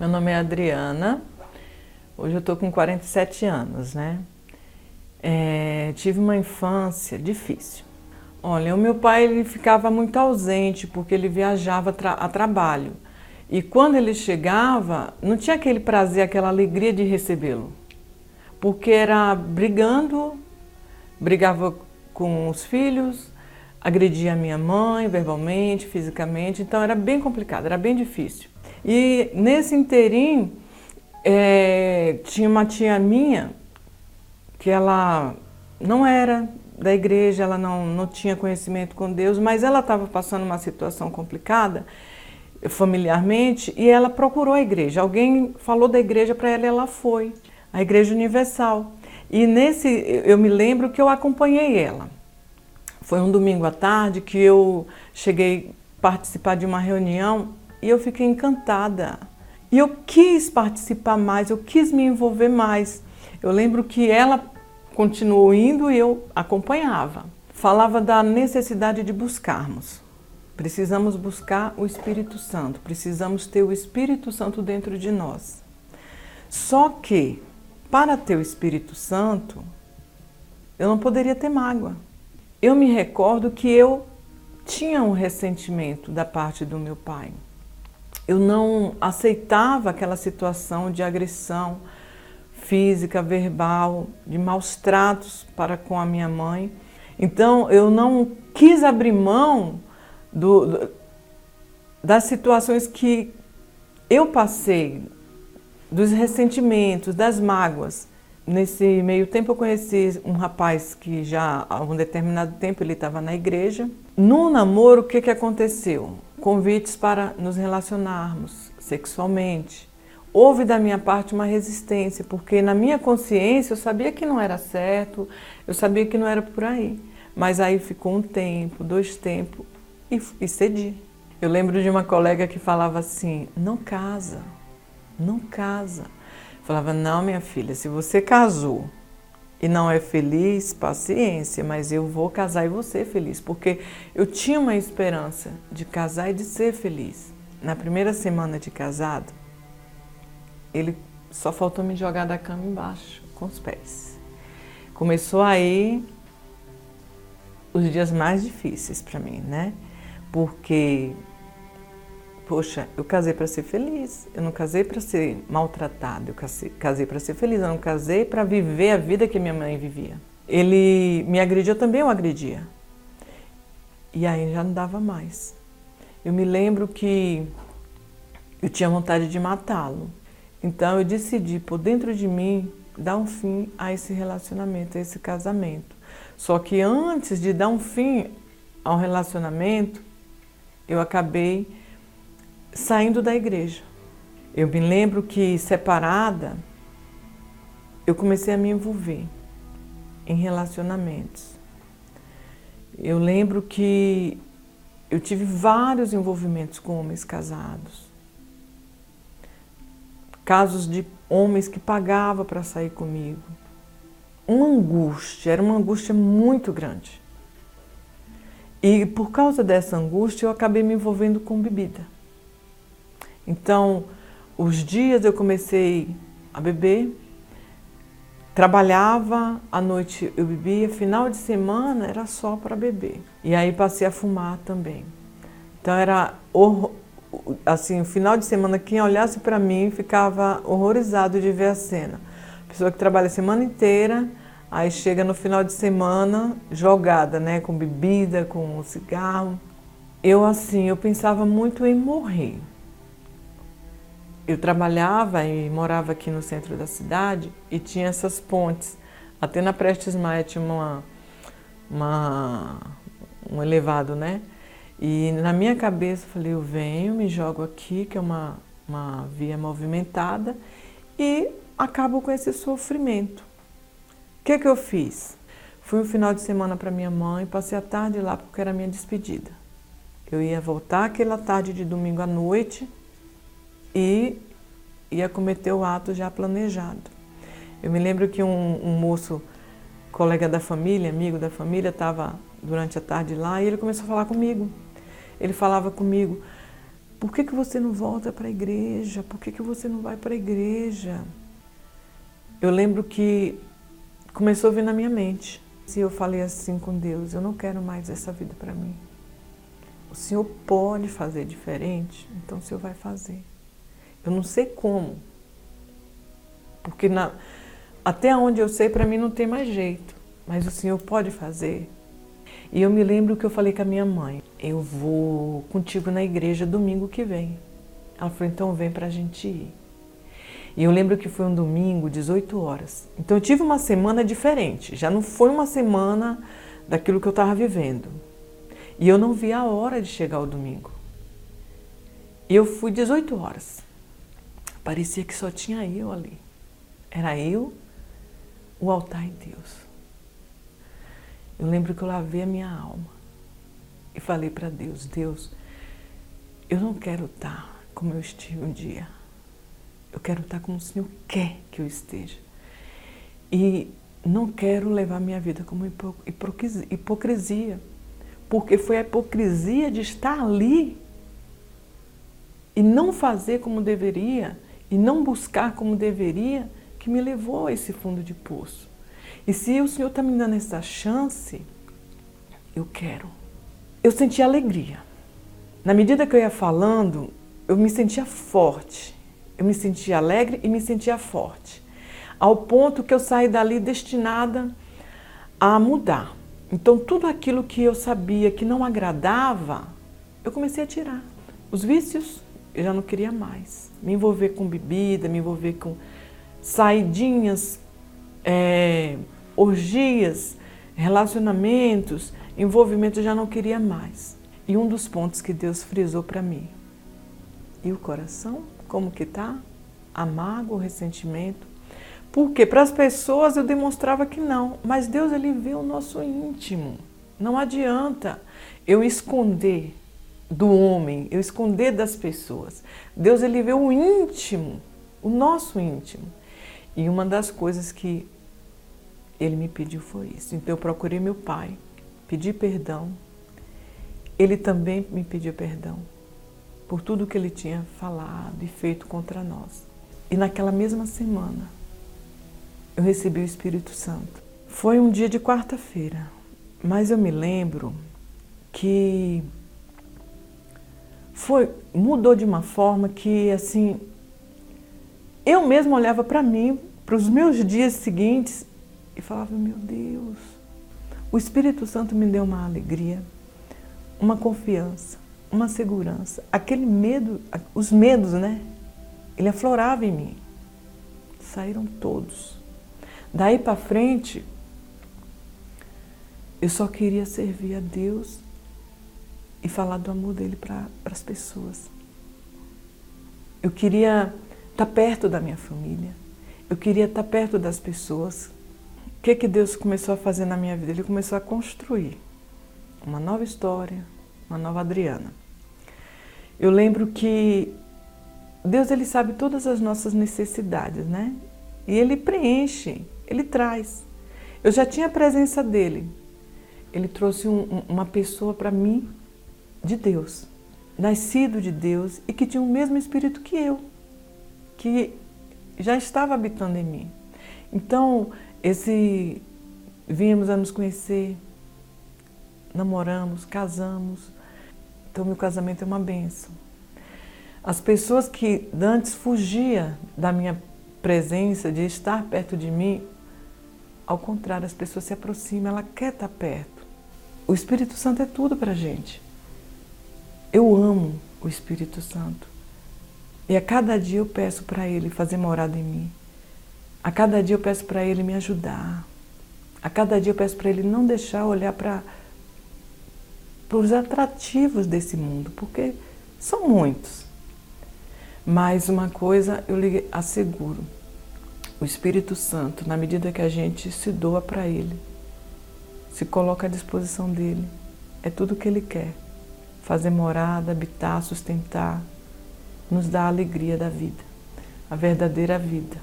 Meu nome é Adriana, hoje eu estou com 47 anos, né? Tive uma infância difícil. Olha, o meu pai ele ficava muito ausente porque ele viajava a trabalho. E quando ele chegava, não tinha aquele prazer, aquela alegria de recebê-lo. Porque era brigava com os filhos, agredia a minha mãe verbalmente, fisicamente, então era bem complicado, era bem difícil. E nesse inteirinho, tinha uma tia minha que ela não era da igreja, ela não tinha conhecimento com Deus, mas ela estava passando uma situação complicada familiarmente e ela procurou a igreja. Alguém falou da igreja para ela e ela foi, a Igreja Universal. E eu me lembro que eu acompanhei ela. Foi um domingo à tarde que eu cheguei a participar de uma reunião e eu fiquei encantada. E eu quis participar mais, eu quis me envolver mais. Eu lembro que ela continuou indo e eu acompanhava. Falava da necessidade de buscarmos. Precisamos buscar o Espírito Santo, precisamos ter o Espírito Santo dentro de nós. Só que, para ter o Espírito Santo, eu não poderia ter mágoa. Eu me recordo que eu tinha um ressentimento da parte do meu pai. Eu não aceitava aquela situação de agressão física, verbal, de maus tratos para com a minha mãe. Então, eu não quis abrir mão das situações que eu passei, dos ressentimentos, das mágoas. Nesse meio tempo eu conheci um rapaz que já há um determinado tempo ele estava na igreja. No namoro, o que aconteceu? Convites para nos relacionarmos sexualmente. Houve da minha parte uma resistência, porque na minha consciência eu sabia que não era certo, eu sabia que não era por aí. Mas aí ficou um tempo, 2 tempos e cedi. Eu lembro de uma colega que falava assim, não casa, não casa. Falava, não, minha filha, se você casou e não é feliz, paciência, mas eu vou casar e vou ser feliz, porque eu tinha uma esperança de casar e de ser feliz. Na primeira semana de casado, ele só faltou me jogar da cama embaixo, com os pés. Começou aí os dias mais difíceis para mim, né? Porque poxa, eu casei para ser feliz, eu não casei para ser maltratado, eu casei para ser feliz, eu não casei para viver a vida que minha mãe vivia. Ele me agredia, eu também o agredia. E aí já não dava mais. Eu me lembro que eu tinha vontade de matá-lo. Então eu decidi, por dentro de mim, dar um fim a esse relacionamento, a esse casamento. Só que antes de dar um fim ao relacionamento, eu acabei saindo da igreja. Eu me lembro que, separada, eu comecei a me envolver em relacionamentos. Eu lembro que eu tive vários envolvimentos com homens casados. Casos de homens que pagavam para sair comigo. Era uma angústia muito grande. E por causa dessa angústia, eu acabei me envolvendo com bebida. Então, os dias eu comecei a beber, trabalhava, à noite eu bebia, final de semana era só para beber. E aí passei a fumar também. Então era assim, o final de semana, quem olhasse para mim ficava horrorizado de ver a cena. Pessoa que trabalha a semana inteira, aí chega no final de semana jogada, né, com bebida, com cigarro. Eu pensava muito em morrer. Eu trabalhava e morava aqui no centro da cidade e tinha essas pontes. Até na Prestes Maia tinha um elevado, né? E na minha cabeça eu falei, eu venho, me jogo aqui, que é uma via movimentada, e acabo com esse sofrimento. O que eu fiz? Fui um final de semana para minha mãe, passei a tarde lá porque era a minha despedida. Eu ia voltar aquela tarde de domingo à noite, e ia cometer o ato já planejado. Eu me lembro que um moço, colega da família, amigo da família, estava durante a tarde lá e ele começou a falar comigo. Ele falava comigo, Por que você não volta para a igreja? Por que você não vai para a igreja? Eu lembro que começou a vir na minha mente. Se eu falei assim com Deus, eu não quero mais essa vida para mim. O Senhor pode fazer diferente, então o Senhor vai fazer. Eu não sei como, porque até onde eu sei, para mim não tem mais jeito, mas o Senhor pode fazer. E eu me lembro que eu falei com a minha mãe, eu vou contigo na igreja domingo que vem. Ela falou, então vem para a gente ir. E eu lembro que foi um domingo, 18 horas. Então eu tive uma semana diferente, já não foi uma semana daquilo que eu estava vivendo. E eu não vi a hora de chegar o domingo. E eu fui 18 horas. Parecia que só tinha eu ali. Era eu, o altar e Deus. Eu lembro que eu lavei a minha alma e falei para Deus, Deus, eu não quero estar como eu estive um dia. Eu quero estar como o Senhor quer que eu esteja. E não quero levar minha vida como hipocrisia. Porque foi a hipocrisia de estar ali e não fazer como deveria, e não buscar como deveria, que me levou a esse fundo de poço. E se o Senhor está me dando essa chance, eu quero. Eu senti alegria. Na medida que eu ia falando, eu me sentia forte. Eu me sentia alegre e me sentia forte. Ao ponto que eu saí dali destinada a mudar. Então, tudo aquilo que eu sabia que não agradava, eu comecei a tirar. Os vícios, eu já não queria mais. Me envolver com bebida, me envolver com saidinhas, orgias, relacionamentos, envolvimento, eu já não queria mais. E um dos pontos que Deus frisou para mim. E o coração, como que tá? A mágoa, o ressentimento. Porque para as pessoas eu demonstrava que não, mas Deus, ele vê o nosso íntimo. Não adianta eu esconder do homem, eu esconder das pessoas. Deus, ele vê o íntimo, o nosso íntimo. E uma das coisas que ele me pediu foi isso. Então eu procurei meu pai, pedi perdão. Ele também me pediu perdão por tudo que ele tinha falado e feito contra nós. E naquela mesma semana, eu recebi o Espírito Santo. Foi um dia de quarta-feira, mas eu me lembro que mudou de uma forma que, assim, eu mesma olhava para mim, para os meus dias seguintes e falava, meu Deus, o Espírito Santo me deu uma alegria, uma confiança, uma segurança. Aquele medo, os medos, né? Ele aflorava em mim. Saíram todos. Daí para frente, eu só queria servir a Deus e falar do amor dele para as pessoas. Eu queria estar perto da minha família. Eu queria estar perto das pessoas. O que Deus começou a fazer na minha vida? Ele começou a construir uma nova história, uma nova Adriana. Eu lembro que Deus, ele sabe todas as nossas necessidades, né? E ele preenche, ele traz. Eu já tinha a presença dele. Ele trouxe uma pessoa para mim, de Deus, nascido de Deus e que tinha o mesmo espírito que eu, que já estava habitando em mim. Então, viemos a nos conhecer, namoramos, casamos. Então, meu casamento é uma bênção. As pessoas que antes fugiam da minha presença, de estar perto de mim, ao contrário, as pessoas se aproximam, ela quer estar perto. O Espírito Santo é tudo para a gente. Eu amo o Espírito Santo. E a cada dia eu peço para Ele fazer morada em mim. A cada dia eu peço para Ele me ajudar. A cada dia eu peço para Ele não deixar eu olhar para os atrativos desse mundo, porque são muitos. Mas uma coisa eu lhe asseguro, o Espírito Santo, na medida que a gente se doa para Ele, se coloca à disposição dEle, é tudo o que Ele quer. Fazer morada, habitar, sustentar, nos dá a alegria da vida, a verdadeira vida.